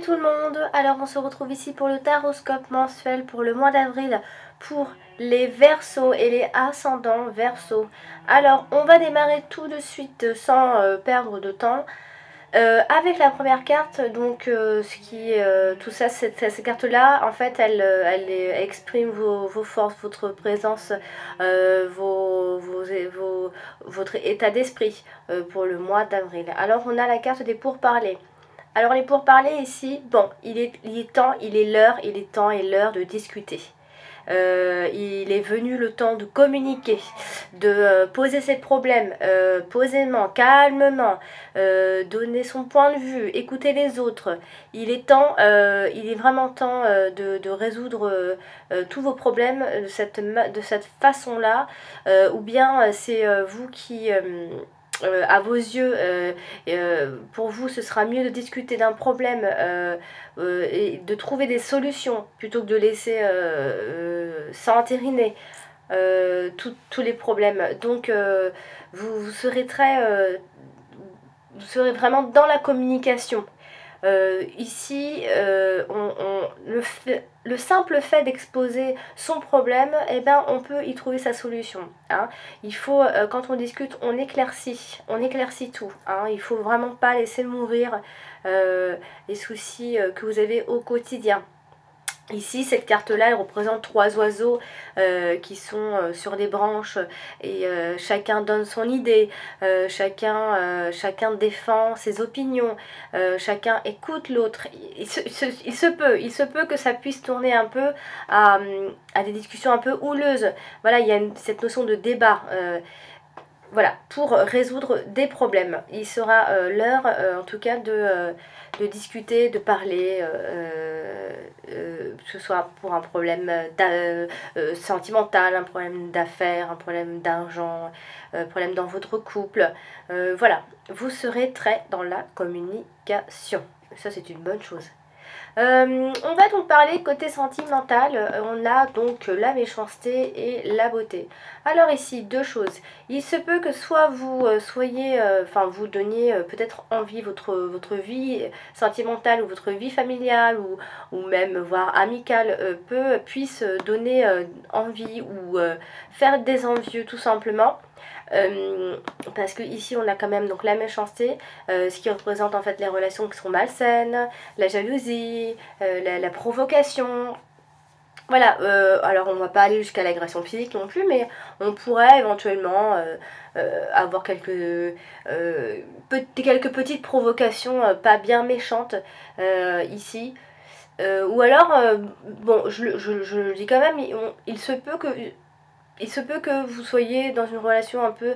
Salut tout le monde. Alors on se retrouve ici pour le taroscope mensuel pour le mois d'avril pour les Verseaux et les ascendants Verseaux. Alors on va démarrer tout de suite sans perdre de temps avec la première carte. Donc tout ça, cette carte là en fait elle exprime vos forces, votre présence, votre état d'esprit pour le mois d'avril. Alors on a la carte des pourparlers. Alors les pourparlers ici, bon, il est temps, il est l'heure, il est temps et l'heure de discuter. Il est venu le temps de communiquer, de poser ses problèmes posément, calmement, donner son point de vue, écouter les autres. Il est temps, il est vraiment temps de résoudre tous vos problèmes de cette façon-là, ou bien c'est vous qui à vos yeux, pour vous, ce sera mieux de discuter d'un problème et de trouver des solutions plutôt que de laisser s'entériner tous les problèmes. Donc, vous serez vous serez vraiment dans la communication. Ici, le simple fait d'exposer son problème, eh ben, on peut y trouver sa solution. Hein. Il faut, quand on discute, on éclaircit tout. Hein. Il ne faut vraiment pas laisser mourir les soucis que vous avez au quotidien. Ici, cette carte-là, elle représente 3 oiseaux qui sont sur des branches et chacun donne son idée, chacun défend ses opinions, chacun écoute l'autre. Il se peut que ça puisse tourner un peu à des discussions un peu houleuses. Voilà, il y a cette notion de débat. Voilà, pour résoudre des problèmes. Il sera l'heure, en tout cas, de discuter, de parler, que ce soit pour un problème sentimental, un problème d'affaires, un problème d'argent, un problème dans votre couple. Voilà, vous serez très dans la communication. Ça, c'est une bonne chose. On va donc parler côté sentimental. On a donc la méchanceté et la beauté. Alors ici, deux choses. Il se peut que soit vous soyez, vous donniez peut-être envie votre vie sentimentale ou votre vie familiale ou même voire amicale puisse donner envie ou faire des envieux tout simplement. Parce que ici on a quand même donc la méchanceté, ce qui représente en fait les relations qui sont malsaines, la jalousie, la provocation. Voilà, alors on va pas aller jusqu'à l'agression physique non plus, mais on pourrait éventuellement avoir quelques petites provocations pas bien méchantes ici. Ou alors, bon, je le dis quand même, il se peut que vous soyez dans une relation un peu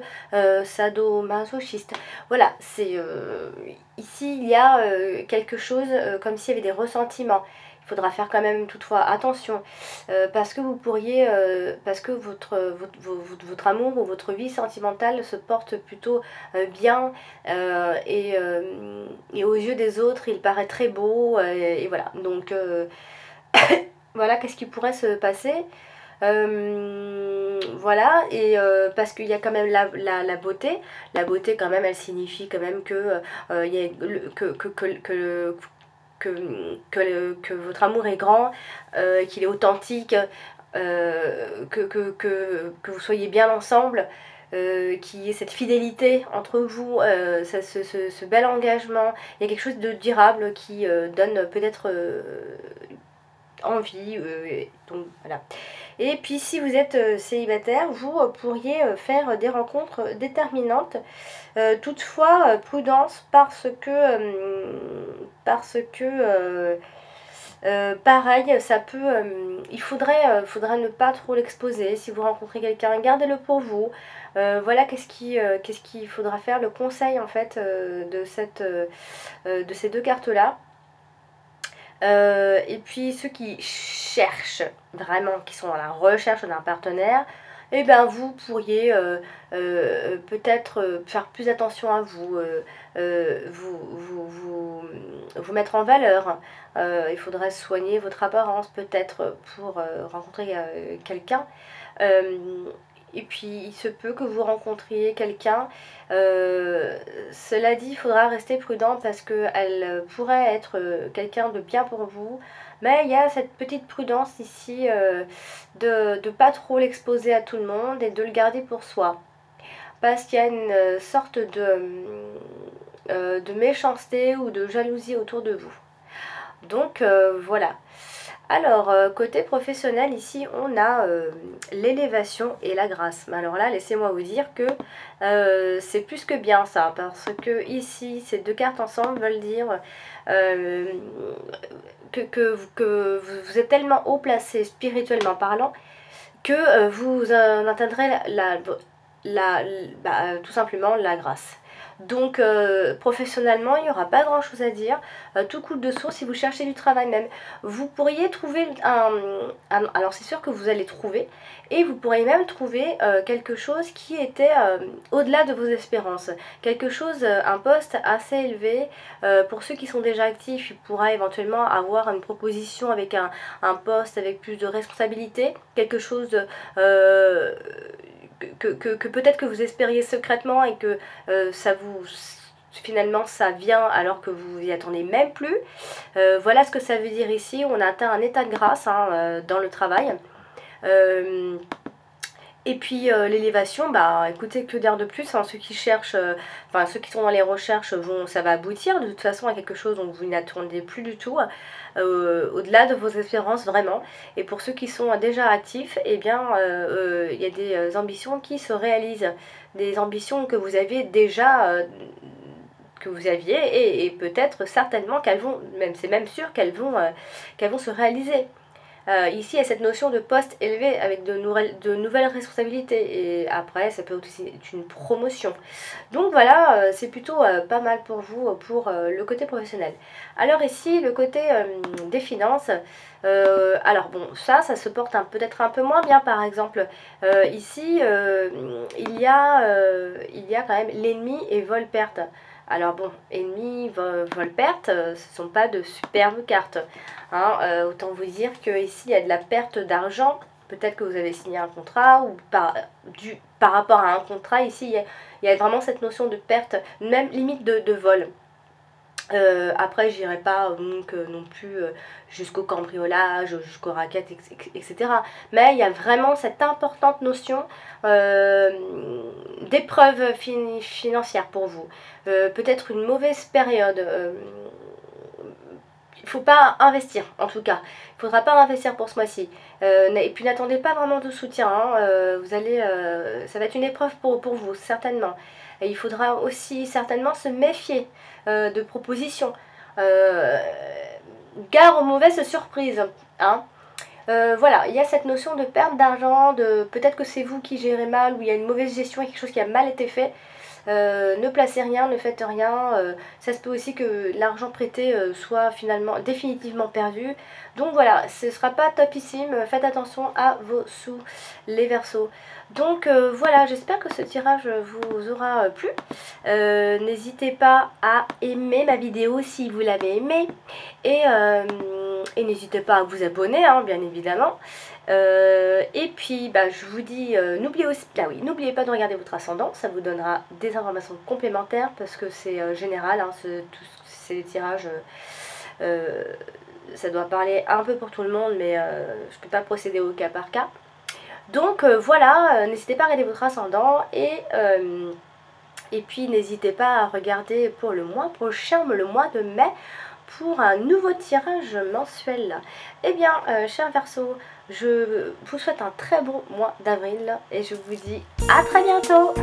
sado-masochiste. Voilà, c'est ici il y a quelque chose comme s'il y avait des ressentiments. Il faudra faire quand même toutefois attention parce que vous pourriez, parce que votre amour ou votre vie sentimentale se porte plutôt bien et aux yeux des autres il paraît très beau et voilà. Donc voilà, qu'est-ce qui pourrait se passer. Voilà, et parce qu'il y a quand même la beauté. La beauté quand même elle signifie quand même que, y a, que votre amour est grand, qu'il est authentique, que vous soyez bien ensemble, qu'il y ait cette fidélité entre vous, ce bel engagement. Il y a quelque chose de durable qui donne peut-être envie, donc voilà. Et puis si vous êtes célibataire, vous pourriez faire des rencontres déterminantes. Toutefois, prudence parce que pareil, ça peut, il faudrait ne pas trop l'exposer. Si vous rencontrez quelqu'un, gardez-le pour vous. Voilà qu'est-ce qu'il faudra faire. Le conseil en fait de ces deux cartes-là. Et puis ceux qui cherchent vraiment, qui sont à la recherche d'un partenaire, et bien vous pourriez peut-être faire plus attention à vous, vous mettre en valeur. Il faudrait soigner votre apparence peut-être pour rencontrer quelqu'un. et puis il se peut que vous rencontriez quelqu'un. Cela dit, il faudra rester prudent parce qu'elle pourrait être quelqu'un de bien pour vous. Mais il y a cette petite prudence ici de ne pas trop l'exposer à tout le monde et de le garder pour soi. Parce qu'il y a une sorte de méchanceté ou de jalousie autour de vous. Donc voilà. Alors, côté professionnel, ici, on a l'élévation et la grâce. Mais alors là, laissez-moi vous dire que c'est plus que bien ça. Parce que ici, ces deux cartes ensemble veulent dire que vous êtes tellement haut placé, spirituellement parlant, que vous atteindrez tout simplement la grâce. Donc professionnellement, il n'y aura pas grand chose à dire, tout coule de source. Si vous cherchez du travail même, vous pourriez trouver alors c'est sûr que vous allez trouver, et vous pourriez même trouver quelque chose qui était au-delà de vos espérances, quelque chose, un poste assez élevé. Pour ceux qui sont déjà actifs, il pourra éventuellement avoir une proposition avec un poste avec plus de responsabilité, quelque chose de que peut-être que vous espériez secrètement et que finalement ça vient alors que vous y attendez même plus. Voilà ce que ça veut dire ici. On a atteint un état de grâce dans le travail. Et puis l'élévation, bah écoutez, que dire de plus, ceux qui cherchent, ceux qui sont dans les recherches, ça va aboutir de toute façon à quelque chose dont vous n'attendez plus du tout, au-delà de vos espérances vraiment. Et pour ceux qui sont déjà actifs, eh bien il y a des ambitions qui se réalisent, des ambitions que vous aviez déjà, que vous aviez, et peut-être certainement qu'elles vont, c'est même sûr qu'elles vont se réaliser. Ici, il y a cette notion de poste élevé avec de nouvelles responsabilités. Et après, ça peut aussi être une promotion. Donc voilà, c'est plutôt pas mal pour vous, pour le côté professionnel. Alors ici, le côté des finances. Alors bon, ça se porte peut-être un peu moins bien. Par exemple, ici, il y a quand même l'ennemi et vol-perte. Alors bon, ennemi, vol-perte, ce ne sont pas de superbes cartes. Autant vous dire qu'ici, il y a de la perte d'argent. Peut-être que vous avez signé un contrat, ou par rapport à un contrat, ici, il y a vraiment cette notion de perte, même limite de vol. Après, j'irai pas non plus jusqu'au cambriolage, jusqu'au racket, etc. Mais il y a vraiment cette importante notion d'épreuve financière pour vous. Peut-être une mauvaise période. Il ne faut pas investir, en tout cas. Il ne faudra pas investir pour ce mois-ci. Et puis n'attendez pas vraiment de soutien. Ça va être une épreuve pour vous, certainement. Et il faudra aussi certainement se méfier de propositions. Gare aux mauvaises surprises. Voilà, il y a cette notion de perte d'argent, peut-être que c'est vous qui gérez mal, ou il y a une mauvaise gestion et quelque chose qui a mal été fait. Ne placez rien, ne faites rien. Ça se peut aussi que l'argent prêté soit finalement définitivement perdu. Donc voilà, ce ne sera pas topissime. Faites attention à vos sous, les Verseaux. Donc voilà, j'espère que ce tirage vous aura plu. N'hésitez pas à aimer ma vidéo si vous l'avez aimée. Et n'hésitez pas à vous abonner, bien évidemment. Et puis je vous dis, n'oubliez pas de regarder votre ascendant, ça vous donnera des informations complémentaires parce que c'est général, tous ces tirages, ça doit parler un peu pour tout le monde, mais je ne peux pas procéder au cas par cas. Donc voilà, n'hésitez pas à regarder votre ascendant, et puis n'hésitez pas à regarder pour le mois prochain, le mois de mai, pour un nouveau tirage mensuel. Eh bien, chers Verseaux, je vous souhaite un très bon mois d'avril et je vous dis à très bientôt.